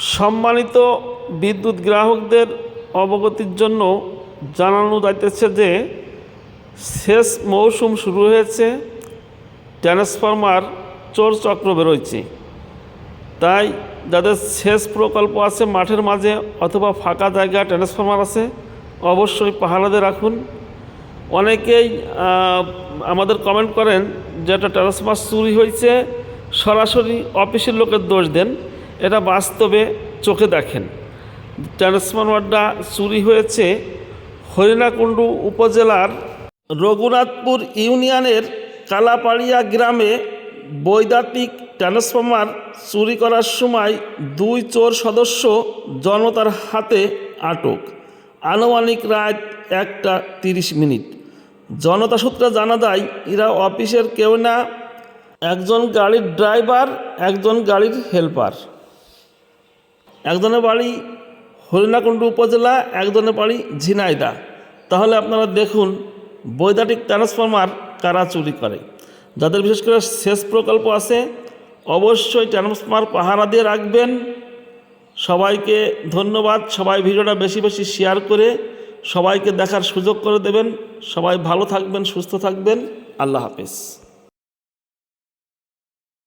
সম্মানিত বিদ্যুৎ গ্রাহকদের অবগতির জন্য জানানো যাইতেছে যে শেষ মৌসুম শুরু হয়েছে, ট্রান্সফরমার চোর চক্র বেরোচ্ছে। তাই যাদের শেষ প্রকল্প আছে মাঠের মাঝে অথবা ফাঁকা জায়গা ট্রান্সফরমার আছে, অবশ্যই পাহারাতে রাখুন। অনেকেই আমাদের কমেন্ট করেন যে একটা ট্রান্সফরমার চুরি হয়েছে, সরাসরি অফিসের লোকের দোষ দেন। এটা বাস্তবে চোখে দেখেন। ট্রান্সফরমারটা চুরি হয়েছে হরিণাকুণ্ডু উপজেলার রঘুনাথপুর ইউনিয়নের কালাপাড়িয়া গ্রামে। বৈদ্যুতিক ট্রান্সফরমার চুরি করার সময় 2 চোর সদস্য জনতার হাতে আটক। আনুমানিক রাত 1:30। জনতা সূত্রে জানা যায় এরা অফিসের কেউ না, একজন গাড়ির ড্রাইভার, একজন গাড়ির হেল্পার। একজনের বাড়ি হরিণাকুণ্ডু উপজেলা, একজনের বাড়ি ঝিনাইদহ। তাহলে আপনারা দেখুন বৈদ্যুতিক ট্রান্সফরমার কারা চুরি করে। যাদের বিশেষ করে সেচ প্রকল্প আছে অবশ্যই ট্রান্সফরমার পাহারা দিয়ে রাখবেন। সবাইকে ধন্যবাদ। সবাই ভিডিওটা বেশি বেশি শেয়ার করে সবাইকে দেখার সুযোগ করে দেবেন। সবাই ভালো থাকবেন, সুস্থ থাকবেন। আল্লাহ হাফেজ।